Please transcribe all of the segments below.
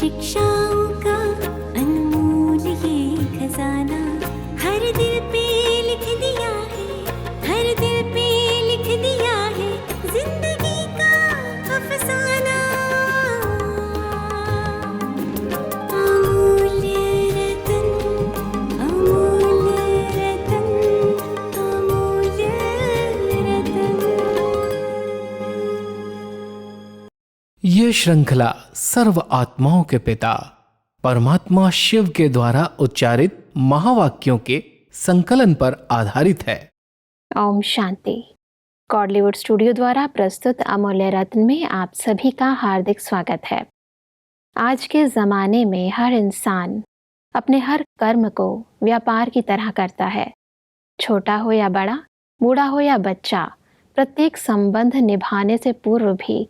शिक्षाओं का अनमोल ये खजाना हर दिल पे लिख दिया है, हर दिल पे लिख दिया है जिंदगी का अफसाना। अमूल्य रतन, अमूल्य रतन, अमूल्य रतन। ये श्रृंखला सर्व आत्माओं के पिता परमात्मा शिव के द्वारा उच्चारित महावाक्यों के संकलन पर आधारित है। ओम शांति। कॉडलीवुड स्टूडियो द्वारा प्रस्तुत अमूल्य रत्न में आप सभी का हार्दिक स्वागत है। आज के ज़माने में हर इंसान अपने हर कर्म को व्यापार की तरह करता है। छोटा हो या बड़ा, बूढ़ा हो या बच्चा, प्रत्येक संबंध निभाने से पूर्व भी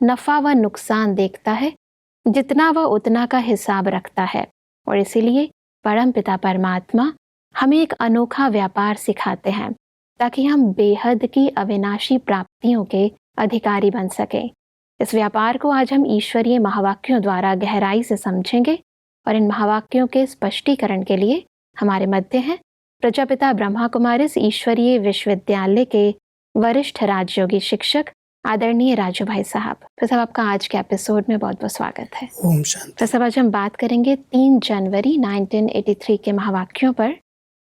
नफ़ा व नुकसान देखता है, जितना वह उतना का हिसाब रखता है। और इसीलिए परमपिता परमात्मा हमें एक अनोखा व्यापार सिखाते हैं ताकि हम बेहद की अविनाशी प्राप्तियों के अधिकारी बन सकें। इस व्यापार को आज हम ईश्वरीय महावाक्यों द्वारा गहराई से समझेंगे और इन महावाक्यों के स्पष्टीकरण के लिए हमारे मध्य हैं प्रजापिता ब्रह्मा कुमारिस ईश्वरीय विश्वविद्यालय के वरिष्ठ राजयोगी शिक्षक आदरणीय राजू भाई साहब। फिर साहब आपका आज के एपिसोड में बहुत बहुत स्वागत है। ओम शांति। फिर साहब आज हम बात करेंगे 3 जनवरी 1983 के महावाक्यों पर,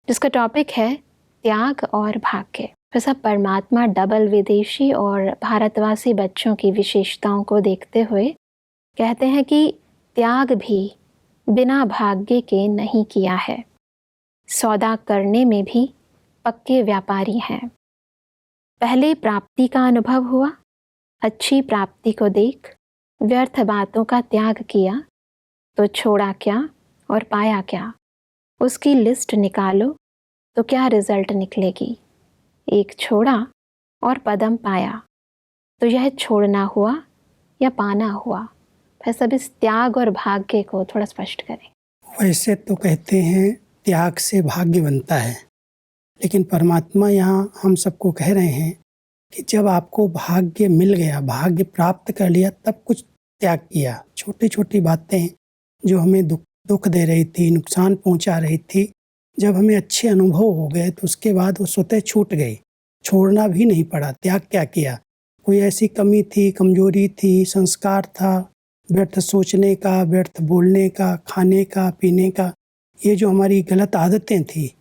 जिसका टॉपिक है त्याग और भाग्य। फिर साहब परमात्मा डबल विदेशी और भारतवासी बच्चों की विशेषताओं को देखते हुए कहते हैं कि त्याग भी बिना भाग्य के नहीं किया है। सौदा करने में भी पक्के व्यापारी हैं। पहले प्राप्ति का अनुभव हुआ, अच्छी प्राप्ति को देख व्यर्थ बातों का त्याग किया तो छोड़ा क्या और पाया क्या, उसकी लिस्ट निकालो तो क्या रिजल्ट निकलेगी। एक छोड़ा और पदम पाया, तो यह छोड़ना हुआ या पाना हुआ। फिर सब इस त्याग और भाग्य को थोड़ा स्पष्ट करें। वैसे तो कहते हैं त्याग से भाग्य बनता है, लेकिन परमात्मा यहाँ हम सबको कह रहे हैं कि जब आपको भाग्य मिल गया, भाग्य प्राप्त कर लिया, तब कुछ त्याग किया। छोटी छोटी बातें जो हमें दुख दे रही थी, नुकसान पहुंचा रही थी, जब हमें अच्छे अनुभव हो गए तो उसके बाद वो स्वतः छूट गई। छोड़ना भी नहीं पड़ा। त्याग क्या किया? कोई ऐसी कमी थी, कमजोरी थी, संस्कार था, व्यर्थ सोचने का, व्यर्थ बोलने का, खाने का, पीने का, ये जो हमारी गलत आदतें थी,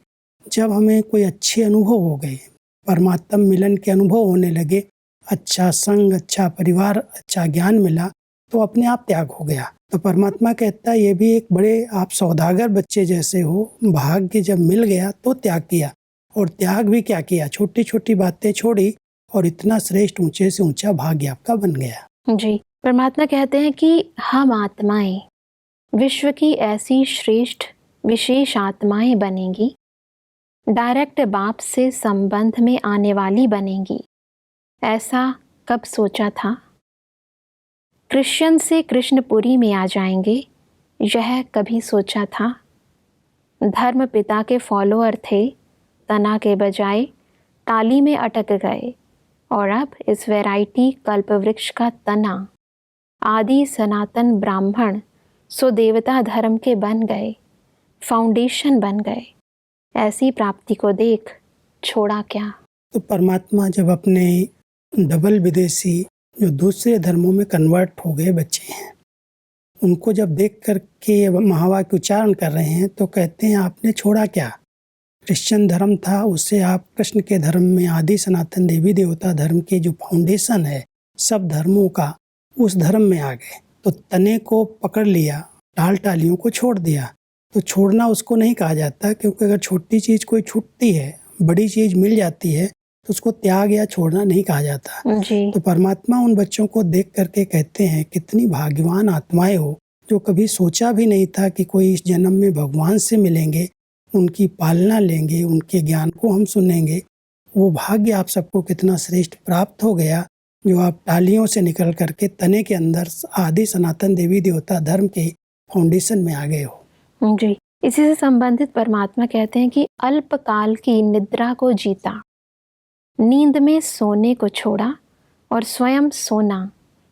जब हमें कोई अच्छे अनुभव हो गए, परमात्मा मिलन के अनुभव होने लगे, अच्छा संग, अच्छा परिवार, अच्छा ज्ञान मिला, तो अपने आप त्याग हो गया। तो परमात्मा कहता है ये भी एक बड़े आप सौदागर बच्चे जैसे हो। भाग्य जब मिल गया तो त्याग किया, और त्याग भी क्या किया? छोटी छोटी बातें छोड़ी और इतना श्रेष्ठ ऊंचे से ऊंचा भाग्य आपका बन गया। जी, परमात्मा कहते हैं कि हम आत्माएं विश्व की ऐसी श्रेष्ठ विशेष आत्माएं बनेंगी, डायरेक्ट बाप से संबंध में आने वाली बनेंगी। ऐसा कब सोचा था? कृष्ण से कृष्णपुरी में आ जाएंगे, यह कभी सोचा था? धर्म पिता के फॉलोअर थे, तना के बजाय टाली में अटक गए, और अब इस वैरायटी कल्पवृक्ष का तना आदि सनातन ब्राह्मण सो देवता धर्म के बन गए, फाउंडेशन बन गए। ऐसी प्राप्ति को देख छोड़ा क्या? तो परमात्मा जब अपने डबल विदेशी जो दूसरे धर्मों में कन्वर्ट हो गए बच्चे हैं, उनको जब देख करके महावाक्य उच्चारण कर रहे हैं, तो कहते हैं आपने छोड़ा क्या? क्रिश्चियन धर्म था, उससे आप कृष्ण के धर्म में, आदि सनातन देवी देवता धर्म के जो फाउंडेशन है सब धर्मों का, उस धर्म में आ गए। तो तने को पकड़ लिया, टाल टालियों को छोड़ दिया। तो छोड़ना उसको नहीं कहा जाता, क्योंकि अगर छोटी चीज़ कोई छूटती है, बड़ी चीज़ मिल जाती है, तो उसको त्याग या छोड़ना नहीं कहा जाता। जी। तो परमात्मा उन बच्चों को देख करके कहते हैं कितनी भाग्यवान आत्माएं हो, जो कभी सोचा भी नहीं था कि कोई इस जन्म में भगवान से मिलेंगे, उनकी पालना लेंगे, उनके ज्ञान को हम सुनेंगे। वो भाग्य आप सबको कितना श्रेष्ठ प्राप्त हो गया, जो आप टालियों से निकल करके तने के अंदर आदि सनातन देवी देवता धर्म के फाउंडेशन में आ गए हो। जी, इसी से संबंधित परमात्मा कहते हैं कि अल्पकाल की निद्रा को जीता, नींद में सोने को छोड़ा और स्वयं सोना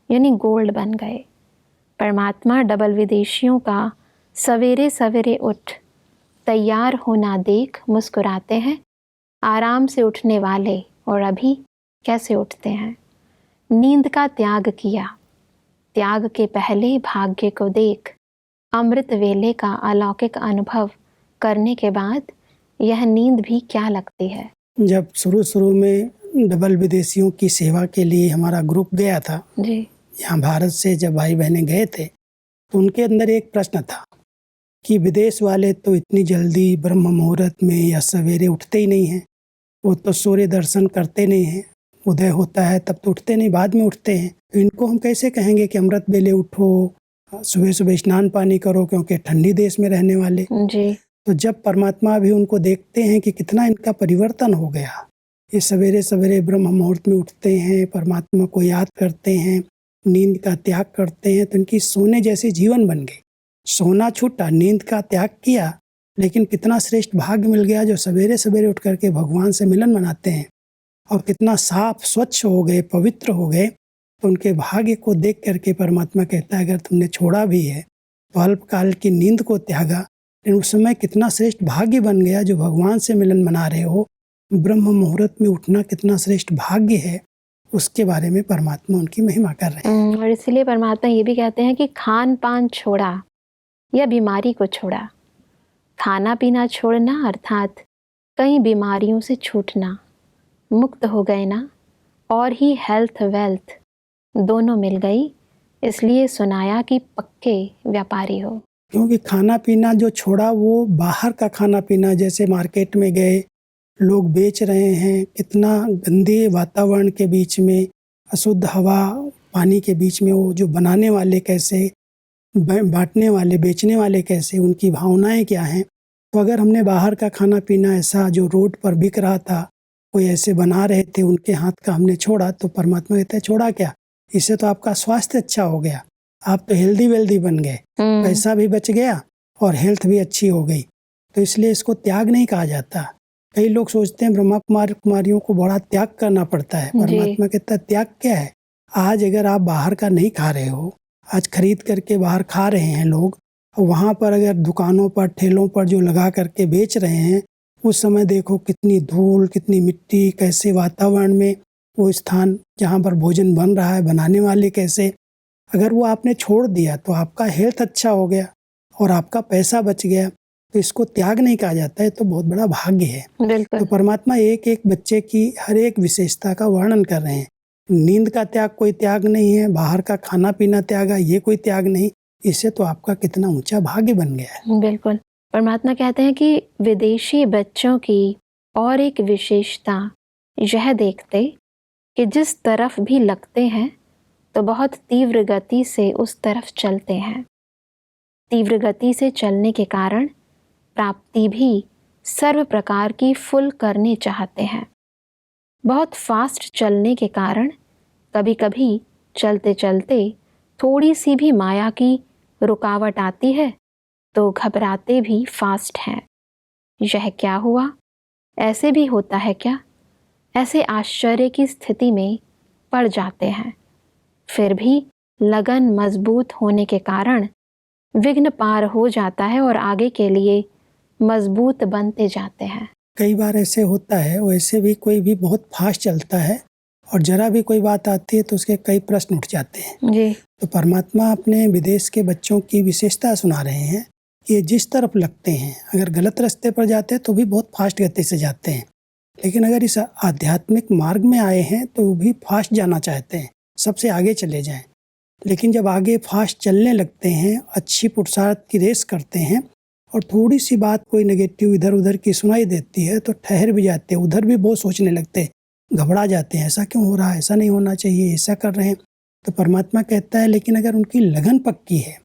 यानी गोल्ड बन गए। परमात्मा डबल विदेशियों का सवेरे सवेरे उठ तैयार होना देख मुस्कुराते हैं। आराम से उठने वाले और अभी कैसे उठते हैं। नींद का त्याग किया, त्याग के पहले भाग्य को देख। अमृत वेले का अलौकिक अनुभव करने के बाद यह नींद भी क्या लगती है। जब शुरू में डबल विदेशियों की सेवा के लिए हमारा ग्रुप गया था जी, यहाँ भारत से, जब भाई बहनें गए थे तो उनके अंदर एक प्रश्न था कि विदेश वाले तो इतनी जल्दी ब्रह्म मुहूर्त में या सवेरे उठते ही नहीं हैं, वो तो सूर्य दर्शन करते नहीं हैं, उदय होता है तब तो उठते नहीं, बाद में उठते हैं। तो इनको हम कैसे कहेंगे कि अमृत वेले उठो, सुबह सुबह स्नान पानी करो, क्योंकि ठंडी देश में रहने वाले। जी, तो जब परमात्मा भी उनको देखते हैं कि कितना इनका परिवर्तन हो गया, ये सवेरे सवेरे ब्रह्म मुहूर्त में उठते हैं, परमात्मा को याद करते हैं, नींद का त्याग करते हैं, तो इनकी सोने जैसे जीवन बन गए। सोना छूटा, नींद का त्याग किया, लेकिन कितना श्रेष्ठ भाग्य मिल गया जो सवेरे सवेरे उठ करके भगवान से मिलन मनाते हैं, और कितना साफ स्वच्छ हो गए, पवित्र हो गए। तो उनके भाग्य को देख करके परमात्मा कहता है अगर तुमने छोड़ा भी है तो अल्पकाल की नींद को त्यागा, लेकिन उस समय कितना श्रेष्ठ भाग्य बन गया जो भगवान से मिलन मना रहे हो। ब्रह्म मुहूर्त में उठना कितना श्रेष्ठ भाग्य है, उसके बारे में परमात्मा उनकी महिमा कर रहे हैं। और इसलिए परमात्मा ये भी कहते हैं कि खान पान छोड़ा या बीमारी को छोड़ा। खाना पीना छोड़ना अर्थात कई बीमारियों से छूटना, मुक्त हो गए ना, और ही हेल्थ वेल्थ दोनों मिल गई। इसलिए सुनाया कि पक्के व्यापारी हो। क्योंकि खाना पीना जो छोड़ा वो बाहर का खाना पीना, जैसे मार्केट में गए, लोग बेच रहे हैं, कितना गंदे वातावरण के बीच में, अशुद्ध हवा पानी के बीच में, वो जो बनाने वाले कैसे, बांटने वाले बेचने वाले कैसे, उनकी भावनाएं क्या हैं। तो अगर हमने बाहर का खाना पीना ऐसा जो रोड पर बिक रहा था, कोई ऐसे बना रहे थे, उनके हाथ का हमने छोड़ा, तो परमात्मा कहता है छोड़ा क्या, इससे तो आपका स्वास्थ्य अच्छा हो गया, आप तो हेल्दी वेल्दी बन गए, पैसा भी बच गया और हेल्थ भी अच्छी हो गई। तो इसलिए इसको त्याग नहीं कहा जाता। कई लोग सोचते हैं ब्रह्मा कुमार कुमारियों को बड़ा त्याग करना पड़ता है। परमात्मा कहता है त्याग क्या है। आज अगर आप बाहर का नहीं खा रहे हो, आज खरीद करके बाहर खा रहे हैं लोग, वहाँ पर अगर दुकानों पर ठेलों पर जो लगा करके बेच रहे हैं, उस समय देखो कितनी धूल, कितनी मिट्टी, कैसे वातावरण में वो स्थान जहाँ पर भोजन बन रहा है, बनाने वाले कैसे। अगर वो आपने छोड़ दिया तो आपका हेल्थ अच्छा हो गया और आपका पैसा बच गया, तो इसको त्याग नहीं कहा जाता है, तो बहुत बड़ा भाग्य है। तो परमात्मा एक एक बच्चे की हर एक विशेषता का वर्णन कर रहे हैं। नींद का त्याग कोई त्याग नहीं है, बाहर का खाना पीना त्यागा ये कोई त्याग नहीं, इससे तो आपका कितना ऊंचा भाग्य बन गया है। बिल्कुल। परमात्मा कहते हैं कि विदेशी बच्चों की और एक विशेषता यह देखते कि जिस तरफ भी लगते हैं तो बहुत तीव्र गति से उस तरफ चलते हैं। तीव्र गति से चलने के कारण प्राप्ति भी सर्व प्रकार की फुल करने चाहते हैं। बहुत फास्ट चलने के कारण कभी कभी चलते चलते थोड़ी सी भी माया की रुकावट आती है तो घबराते भी फास्ट हैं। यह क्या हुआ, ऐसे भी होता है क्या? ऐसे आश्चर्य की स्थिति में पड़ जाते हैं। फिर भी लगन मजबूत होने के कारण विघ्न पार हो जाता है और आगे के लिए मजबूत बनते जाते हैं। कई बार ऐसे होता है, वैसे भी कोई भी बहुत फास्ट चलता है और जरा भी कोई बात आती है तो उसके कई प्रश्न उठ जाते हैं जी। तो परमात्मा अपने विदेश के बच्चों की विशेषता सुना रहे हैं कि ये जिस तरफ लगते हैं, अगर गलत रास्ते पर जाते हैं तो भी बहुत फास्ट गति से जाते हैं, लेकिन अगर इस आध्यात्मिक मार्ग में आए हैं तो वो भी फास्ट जाना चाहते हैं, सबसे आगे चले जाएं। लेकिन जब आगे फास्ट चलने लगते हैं, अच्छी पुरुषार्थ की रेस करते हैं और थोड़ी सी बात कोई नेगेटिव इधर उधर की सुनाई देती है तो ठहर भी जाते हैं, उधर भी बहुत सोचने लगते हैं, घबरा जाते हैं, ऐसा क्यों हो रहा है, ऐसा नहीं होना चाहिए, ऐसा कर रहे हैं। तो परमात्मा कहता है लेकिन अगर उनकी लगन पक्की है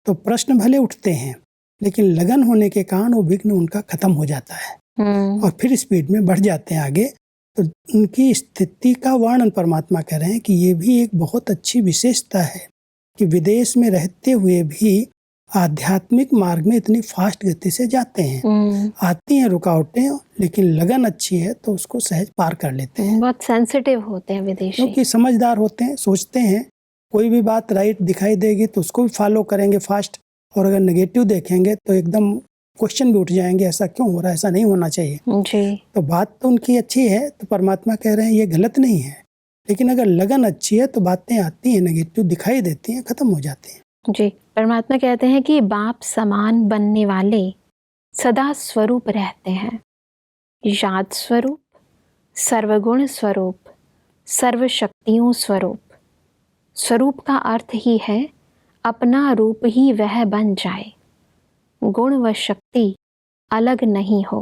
तो प्रश्न भले उठते हैं, लेकिन लगन होने के कारण वो विघ्न उनका खत्म हो जाता है और फिर स्पीड में बढ़ जाते हैं आगे। तो उनकी स्थिति का वर्णन परमात्मा कर रहे हैं कि ये भी एक बहुत अच्छी विशेषता है कि विदेश में रहते हुए भी आध्यात्मिक मार्ग में इतनी फास्ट गति से जाते हैं। आती हैं रुकावटें, लेकिन लगन अच्छी है तो उसको सहज पार कर लेते हैं। बहुत सेंसिटिव होते हैं विदेशी, क्योंकि समझदार होते हैं, सोचते हैं कोई भी बात राइट दिखाई देगी तो उसको भी फॉलो करेंगे फास्ट, और अगर नेगेटिव देखेंगे तो एकदम क्वेश्चन भी उठ जाएंगे, ऐसा क्यों हो रहा है, ऐसा नहीं होना चाहिए जी। तो बात तो उनकी अच्छी है, तो परमात्मा कह रहे हैं ये गलत नहीं है, लेकिन अगर लगन अच्छी है तो बातें आती हैं, नेगेटिव दिखाई देती हैं, खत्म हो जाती हैं। जी, परमात्मा कहते हैं कि बाप समान बनने वाले सदा स्वरूप रहते हैं, याद स्वरूप, सर्वगुण स्वरूप, सर्वशक्तियों स्वरूप। स्वरूप का अर्थ ही है अपना रूप ही वह बन जाए, गुण व शक्ति अलग नहीं हो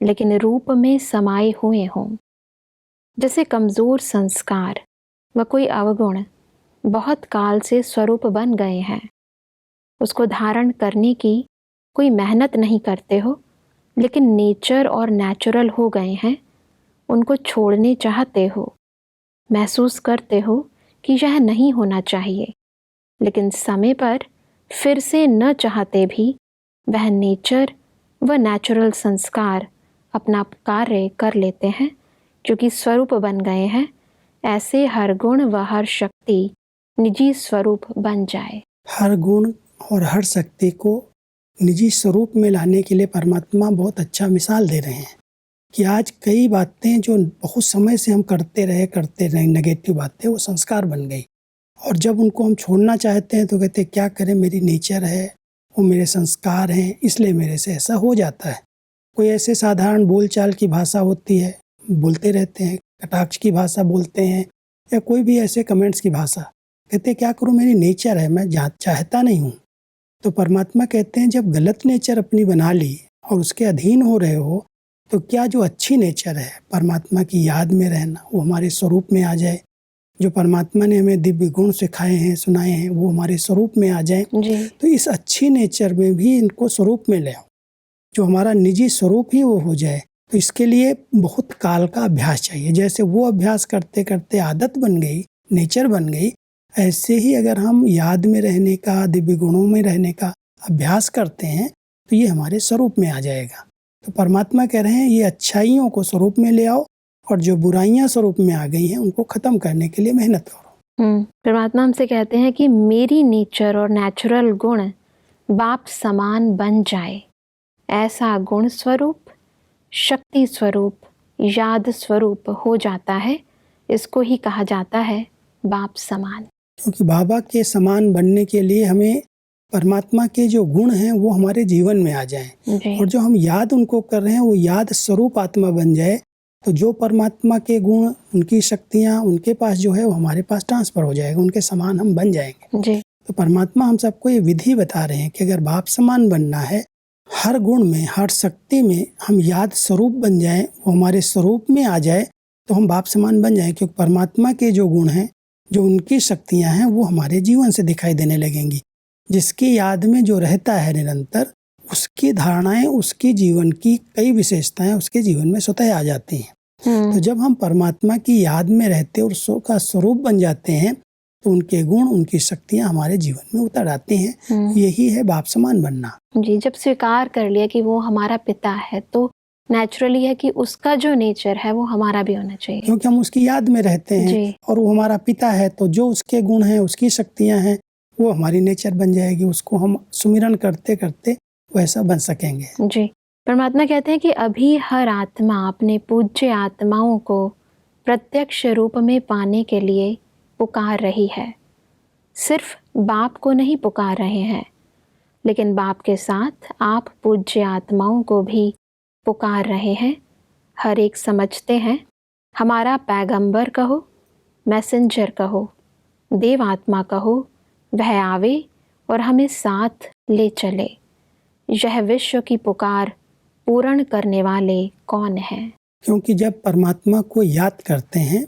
लेकिन रूप में समाये हुए हों। जैसे कमज़ोर संस्कार व कोई अवगुण बहुत काल से स्वरूप बन गए हैं, उसको धारण करने की कोई मेहनत नहीं करते हो, लेकिन नेचर और नेचुरल हो गए हैं, उनको छोड़ने चाहते हो, महसूस करते हो कि यह नहीं होना चाहिए, लेकिन समय पर फिर से न चाहते भी वह नेचर व नेचुरल संस्कार अपना कार्य कर लेते हैं, क्योंकि स्वरूप बन गए हैं। ऐसे हर गुण व हर शक्ति निजी स्वरूप बन जाए। हर गुण और हर शक्ति को निजी स्वरूप में लाने के लिए परमात्मा बहुत अच्छा मिसाल दे रहे हैं कि आज कई बातें जो बहुत समय से हम करते रहे नेगेटिव बातें, वो संस्कार बन गई, और जब उनको हम छोड़ना चाहते हैं तो कहते हैं क्या करें, मेरी नेचर है, वो मेरे संस्कार हैं, इसलिए मेरे से ऐसा हो जाता है। कोई ऐसे साधारण बोलचाल की भाषा होती है, बोलते रहते हैं, कटाक्ष की भाषा बोलते हैं, या कोई भी ऐसे कमेंट्स की भाषा, कहते क्या करूं, मेरी नेचर है, मैं चाहता नहीं हूं। तो परमात्मा कहते हैं जब गलत नेचर अपनी बना ली और उसके अधीन हो रहे हो, तो क्या जो अच्छी नेचर है, परमात्मा की याद में रहना, वो हमारे स्वरूप में आ जाए। जो परमात्मा ने हमें दिव्य गुण सिखाए हैं, सुनाए हैं, वो हमारे स्वरूप में आ जाए। तो इस अच्छी नेचर में भी इनको स्वरूप में ले आओ, जो हमारा निजी स्वरूप ही वो हो जाए। तो इसके लिए बहुत काल का अभ्यास चाहिए। जैसे वो अभ्यास करते करते आदत बन गई, नेचर बन गई, ऐसे ही अगर हम याद में रहने का, दिव्य गुणों में रहने का अभ्यास करते हैं तो ये हमारे स्वरूप में आ जाएगा। तो परमात्मा कह रहे हैं ये अच्छाइयों को स्वरूप में ले आओ, और जो बुराइयां स्वरूप में आ गई हैं उनको खत्म करने के लिए मेहनत करो। परमात्मा हमसे कहते हैं कि मेरी नेचर और नेचुरल गुण बाप समान बन जाए। ऐसा गुण स्वरूप, शक्ति स्वरूप, याद स्वरूप हो जाता है, इसको ही कहा जाता है बाप समान। क्योंकि बाबा के समान बनने के लिए हमें परमात्मा के जो गुण हैं वो हमारे जीवन में आ जाएं, और जो हम याद उनको कर रहे हैं वो याद स्वरूप आत्मा बन जाए, तो जो परमात्मा के गुण, उनकी शक्तियाँ उनके पास जो है वो हमारे पास ट्रांसफर हो जाएगा, उनके समान हम बन जाएंगे जी। तो परमात्मा हम सबको ये विधि बता रहे हैं कि अगर बाप समान बनना है, हर गुण में, हर शक्ति में हम याद स्वरूप बन जाएं, वो हमारे स्वरूप में आ जाए, तो हम बाप समान बन जाएं। क्योंकि परमात्मा के जो गुण हैं, जो उनकी शक्तियाँ हैं, वो हमारे जीवन से दिखाई देने लगेंगी। जिसकी याद में जो रहता है निरंतर, उसकी धारणाएं, उसकी जीवन की कई विशेषताएं उसके जीवन में स्वतः आ जाती हैं। तो जब हम परमात्मा की याद में रहते और उसका स्वरूप बन जाते हैं, तो उनके गुण, उनकी शक्तियां हमारे जीवन में उतर आती हैं। यही है बाप समान बनना। जी, जब स्वीकार कर लिया कि वो हमारा पिता है, तो नेचुरली है कि उसका जो नेचर है वो हमारा भी होना चाहिए, क्योंकि हम उसकी याद में रहते हैं और वो हमारा पिता है, तो जो उसके गुण हैं, उसकी शक्तियां हैं, वो हमारी नेचर बन जाएगी। उसको हम सुमिरन करते करते वैसा बन सकेंगे। जी, परमात्मा कहते हैं कि अभी हर आत्मा अपने पूज्य आत्माओं को प्रत्यक्ष रूप में पाने के लिए पुकार रही है। सिर्फ बाप को नहीं पुकार रहे हैं, लेकिन बाप के साथ आप पूज्य आत्माओं को भी पुकार रहे हैं। हर एक समझते हैं हमारा पैगंबर कहो, मैसेंजर कहो, देव आत्मा कहो, वह आवे और हमें साथ ले चले। यह विश्व की पुकार पूर्ण करने वाले कौन हैं? क्योंकि जब परमात्मा को याद करते हैं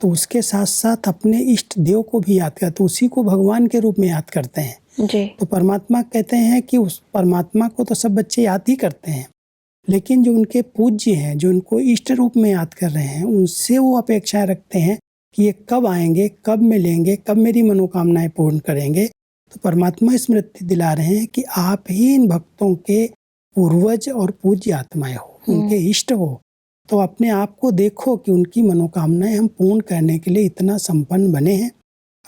तो उसके साथ साथ अपने इष्ट देव को भी याद करते, उसी को भगवान के रूप में याद करते हैं। जी। तो परमात्मा कहते हैं कि उस परमात्मा को तो सब बच्चे याद ही करते हैं, लेकिन जो उनके पूज्य हैं, जो उनको इष्ट रूप में याद कर रहे हैं, उनसे वो अपेक्षाएं रखते हैं कि ये कब आएंगे, कब मिलेंगे, कब मेरी मनोकामनाएं पूर्ण करेंगे। तो परमात्मा स्मृति दिला रहे हैं कि आप ही इन भक्तों के पूर्वज और पूज्य आत्माएं हो, उनके इष्ट हो। तो अपने आप को देखो कि उनकी मनोकामनाएं हम पूर्ण करने के लिए इतना संपन्न बने हैं।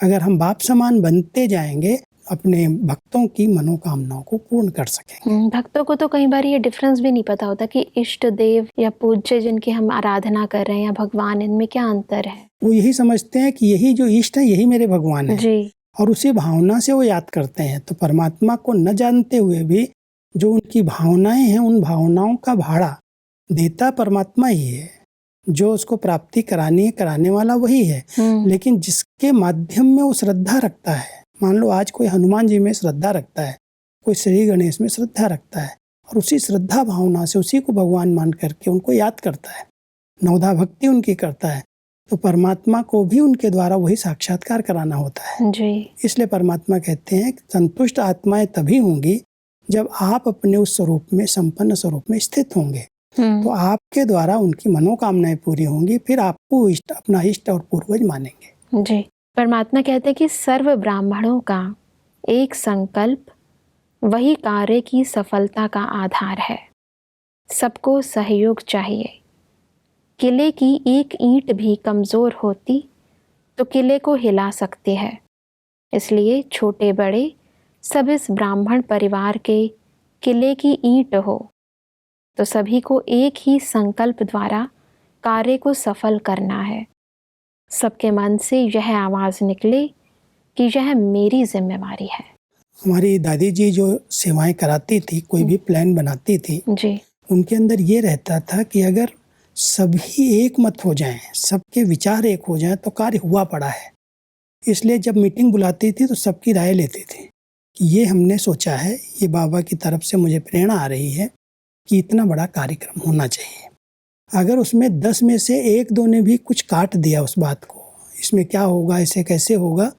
अगर हम बाप समान बनते जाएंगे, अपने भक्तों की मनोकामनाओं को पूर्ण कर सकेंगे। भक्तों को तो कई बार ये डिफरेंस भी नहीं पता होता कि इष्ट देव या पूज्य जिनकी हम आराधना कर रहे हैं या भगवान, इनमें क्या अंतर है। वो यही समझते हैं कि यही जो इष्ट है यही मेरे भगवान है जी। और उसी भावना से वो याद करते हैं। तो परमात्मा को न जानते हुए भी जो उनकी भावनाएं हैं, उन भावनाओं का भाड़ा देता परमात्मा ही है। जो उसको प्राप्ति करानी है, कराने वाला वही है। लेकिन जिसके माध्यम में वो श्रद्धा रखता है, मान लो आज कोई हनुमान जी में श्रद्धा रखता है, कोई श्री गणेश में श्रद्धा रखता है और उसी श्रद्धा भावना से उसी को भगवान मान करके उनको याद करता है, नवधा भक्ति उनकी करता है, तो परमात्मा को भी उनके द्वारा वही साक्षात्कार कराना होता है जी। इसलिए परमात्मा कहते हैं कि संतुष्ट आत्माएं तभी होंगी जब आप अपने उस स्वरूप में, संपन्न स्वरूप में स्थित होंगे। तो आपके द्वारा उनकी मनोकामनाएं पूरी होंगी, फिर आपको अपना इष्ट और पूर्वज मानेंगे। जी। परमात्मा कहते हैं कि सर्व ब्राह्मणों का एक संकल्प वही कार्य की सफलता का आधार है। सबको सहयोग चाहिए। किले की एक ईंट भी कमजोर होती तो किले को हिला सकती है। इसलिए छोटे बड़े सब इस ब्राह्मण परिवार के किले की ईंट हो तो सभी को एक ही संकल्प द्वारा कार्य को सफल करना है। सबके मन से यह आवाज निकले कि यह मेरी जिम्मेवारी है। हमारी दादी जी जो सेवाएं कराती थी, कोई भी प्लान बनाती थी जी। उनके अंदर ये रहता था कि अगर सभी एक मत हो जाएं, सबके विचार एक हो जाएं तो कार्य हुआ पड़ा है। इसलिए जब मीटिंग बुलाती थी तो सबकी राय लेती थी कि ये हमने सोचा है, ये बाबा की तरफ से मुझे प्रेरणा आ रही है कि इतना बड़ा कार्यक्रम होना चाहिए। अगर उसमें 10 में से 1-2 ने भी कुछ काट दिया उस बात को, इसमें क्या होगा, इसे कैसे होगा,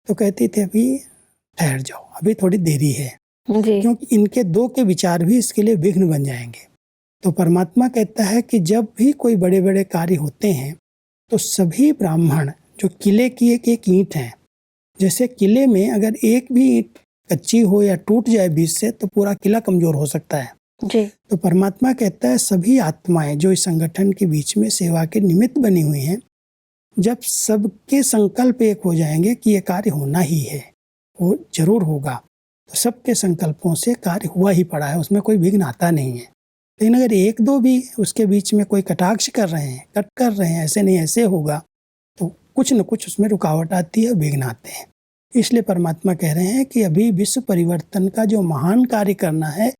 तो कहती थी अभी ठहर जाओ, अभी थोड़ी देरी है जी। क्योंकि इनके 2 के विचार भी इसके लिए विघ्न बन जाएंगे। तो परमात्मा कहता है कि जब भी कोई बड़े बड़े कार्य होते हैं तो सभी ब्राह्मण जो किले की एक ईंट है, जैसे किले में अगर एक भी ईंट कच्ची हो या टूट जाए बीच से तो पूरा किला कमजोर हो सकता है। जी। तो परमात्मा कहता है सभी आत्माएं जो इस संगठन के बीच में सेवा के निमित्त बनी हुई हैं, जब सबके संकल्प एक हो जाएंगे कि ये कार्य होना ही है, वो जरूर होगा, तो सबके संकल्पों से कार्य हुआ ही पड़ा है, उसमें कोई विघ्न आता नहीं है। लेकिन अगर 1-2 भी उसके बीच में कोई कटाक्ष कर रहे हैं, कट कर रहे हैं, ऐसे नहीं ऐसे होगा, तो कुछ न कुछ उसमें रुकावट आती है, विघ्न आते हैं। इसलिए परमात्मा कह रहे हैं कि अभी विश्व परिवर्तन का जो महान कार्य करना है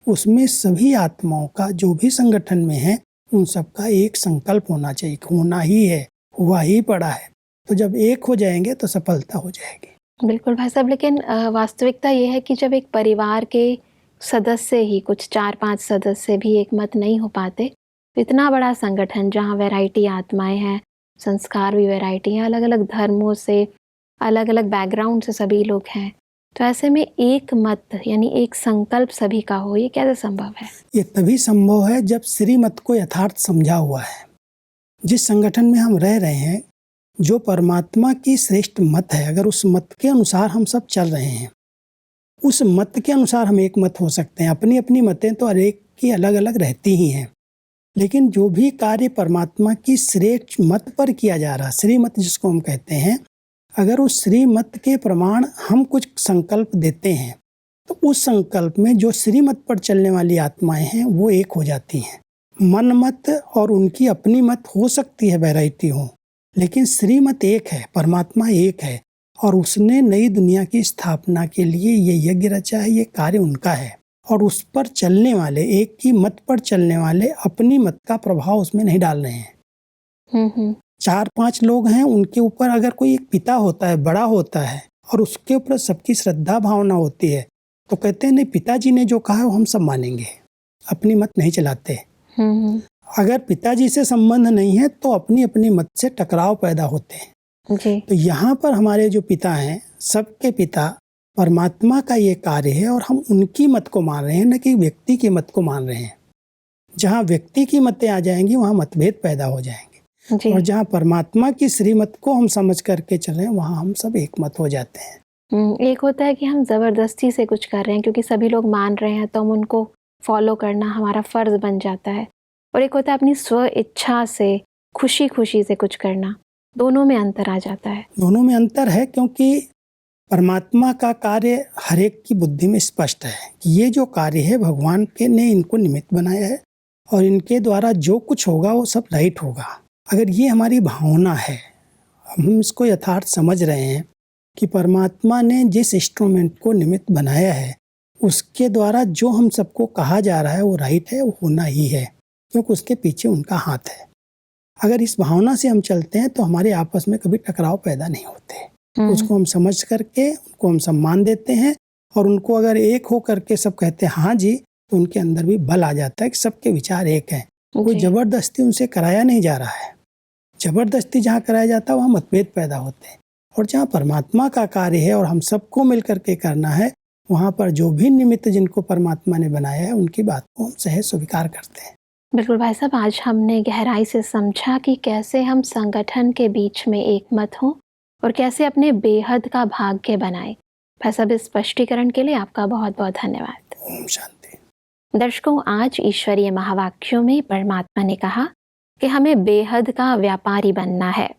उसमें सभी आत्माओं का, जो भी संगठन में है, उन सबका एक संकल्प होना चाहिए, होना ही है, हुआ ही पड़ा है। तो जब एक हो जाएंगे तो सफलता हो जाएगी। बिल्कुल भाई साहब, लेकिन वास्तविकता ये है कि जब एक परिवार के सदस्य ही, कुछ 4-5 सदस्य भी एक मत नहीं हो पाते, तो इतना बड़ा संगठन जहाँ वैरायटी आत्माएं हैं, संस्कार भी वैरायटी है, अलग अलग धर्मों से, अलग अलग बैकग्राउंड से सभी लोग हैं, तो ऐसे में एक मत यानी एक संकल्प सभी का हो, ये कैसे संभव है? ये तभी संभव है जब श्रीमत को यथार्थ समझा हुआ है। जिस संगठन में हम रह रहे हैं, जो परमात्मा की श्रेष्ठ मत है, अगर उस मत के अनुसार हम सब चल रहे हैं, उस मत के अनुसार हम एक मत हो सकते हैं। अपनी अपनी मतें तो हर एक की अलग अलग रहती ही हैं, लेकिन जो भी कार्य परमात्मा की श्रेष्ठ मत पर किया जा रहा, श्रीमत जिसको हम कहते हैं, अगर उस श्रीमत के प्रमाण हम कुछ संकल्प देते हैं तो उस संकल्प में जो श्रीमत पर चलने वाली आत्माएं हैं वो एक हो जाती हैं। मन मत और उनकी अपनी मत हो सकती है, वैरायटी हो, लेकिन श्रीमत एक है, परमात्मा एक है और उसने नई दुनिया की स्थापना के लिए ये यज्ञ रचा है, ये कार्य उनका है। और उस पर चलने वाले, एक की मत पर चलने वाले अपनी मत का प्रभाव उसमें नहीं डाल रहे हैं। 4-5 लोग हैं, उनके ऊपर अगर कोई एक पिता होता है, बड़ा होता है और उसके ऊपर सबकी श्रद्धा भावना होती है, तो कहते हैं नहीं, पिताजी ने जो कहा वो हम सब मानेंगे, अपनी मत नहीं चलाते। अगर पिताजी से संबंध नहीं है तो अपनी अपनी मत से टकराव पैदा होते हैं। जी। तो यहाँ पर हमारे जो पिता हैं, सबके पिता परमात्मा का ये कार्य है और हम उनकी मत को मान रहे हैं, न कि व्यक्ति की मत को मान रहे हैं। जहाँ व्यक्ति की मतें आ जाएंगी वहाँ मतभेद पैदा हो जाएंगे। जी। और जहाँ परमात्मा की श्रीमत को हम समझ करके चलें वहाँ हम सब एक मत हो जाते हैं। एक होता है कि हम जबरदस्ती से कुछ कर रहे हैं क्योंकि सभी लोग मान रहे हैं तो हम उनको फॉलो करना हमारा फर्ज बन जाता है, और एक होता है अपनी स्व इच्छा से खुशी खुशी से कुछ करना, दोनों में अंतर आ जाता है। दोनों में अंतर है, क्योंकि परमात्मा का कार्य हर एक की बुद्धि में स्पष्ट है कि ये जो कार्य है भगवान के ने इनको निमित्त बनाया है और इनके द्वारा जो कुछ होगा वो सब राइट होगा। अगर ये हमारी भावना है, हम इसको यथार्थ समझ रहे हैं कि परमात्मा ने जिस इंस्ट्रूमेंट को निमित्त बनाया है उसके द्वारा जो हम सबको कहा जा रहा है वो राइट है, वो होना ही है, क्योंकि उसके पीछे उनका हाथ है। अगर इस भावना से हम चलते हैं तो हमारे आपस में कभी टकराव पैदा नहीं होते। उसको हम समझ करके उनको हम सम्मान देते हैं और उनको अगर एक हो करके सब कहते हैं हाँ जी, तो उनके अंदर भी बल आ जाता है कि सबके विचार एक हैं। कोई जबरदस्ती उनसे कराया नहीं जा रहा है। जबरदस्ती जहाँ कराया जाता है वहाँ मतभेद पैदा होते हैं, और जहाँ परमात्मा का कार्य है और हम सबको मिल करके करना है, वहाँ पर जो भी निमित्त जिनको परमात्मा ने बनाया है उनकी बात को हम सहज स्वीकार करते हैं। बिल्कुल भाई साहब, आज हमने गहराई से समझा कि कैसे हम संगठन के बीच में एक मत हों और कैसे अपने बेहद का भाग्य बनाए। भाई साहब, इस स्पष्टीकरण के लिए आपका बहुत बहुत धन्यवाद। ओम शांति। दर्शकों, आज ईश्वरीय महावाक्यों में परमात्मा ने कहा कि हमें बेहद का व्यापारी बनना है,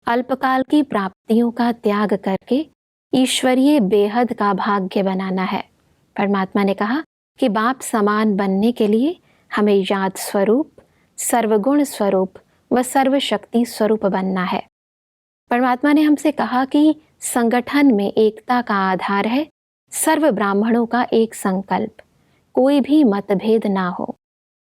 अल्पकाल की प्राप्तियों का त्याग करके ईश्वरीय बेहद का भाग्य बनाना है। परमात्मा ने कहा कि बाप समान बनने के लिए हमें याद स्वरूप, सर्वगुण स्वरूप व सर्वशक्ति स्वरूप बनना है। परमात्मा ने हमसे कहा कि संगठन में एकता का आधार है सर्व ब्राह्मणों का एक संकल्प, कोई भी मतभेद ना हो।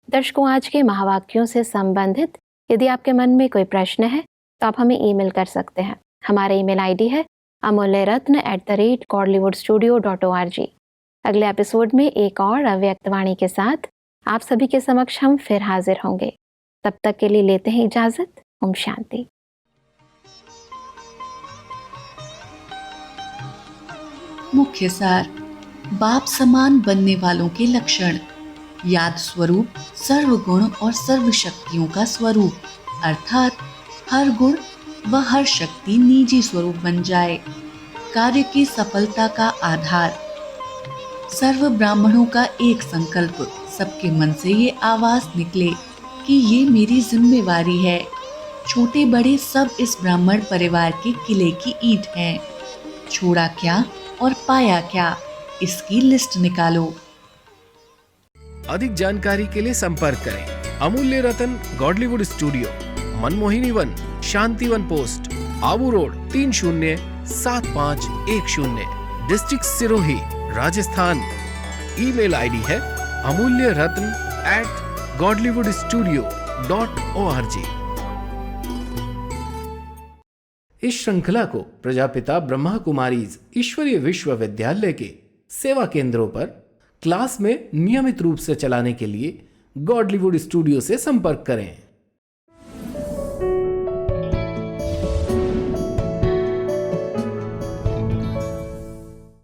दर्शकों, आज के महावाक्यों से संबंधित यदि आपके मन में कोई प्रश्न है तो आप हमें ईमेल कर सकते हैं। हमारा ईमेल आईडी है amulyaratna@godlywoodstudio.org। अगले एपिसोड में एक और अव्यक्त वाणी के साथ आप सभी के समक्ष हम फिर हाजिर होंगे। तब तक के लिए लेते हैं इजाजत। ओम शांति। मुख्य सार। बाप समान बनने वालों के लक्षण। याद स्वरूप, सर्वगुण और सर्व शक्तियों का स्वरूप, अर्थात हर गुण व हर शक्ति निजी स्वरूप बन जाए। कार्य की सफलता का आधार। सर्व ब्राह्मणों का एक संकल्प। सबके मन से ये आवाज निकले कि ये मेरी जिम्मेवारी है। छोटे बड़े सब इस ब्राह्मण परिवार के किले की ईंट हैं। छोड़ा क्या और पाया क्या, इसकी लिस्ट निकालो। अधिक जानकारी के लिए संपर्क करें Amulya Ratan Godlywood studio, Manmohini Van, Shanti Van post, Abu road 307510, district Sirohi, Rajasthan. Email ID है amulyaratn@godlywoodstudio.org। इस श्रृंखला को प्रजापिता ब्रह्मा कुमारीज ईश्वरीय विश्वविद्यालय के सेवा केंद्रों पर क्लास में नियमित रूप से चलाने के लिए गॉडलीवुड स्टूडियो से संपर्क करें।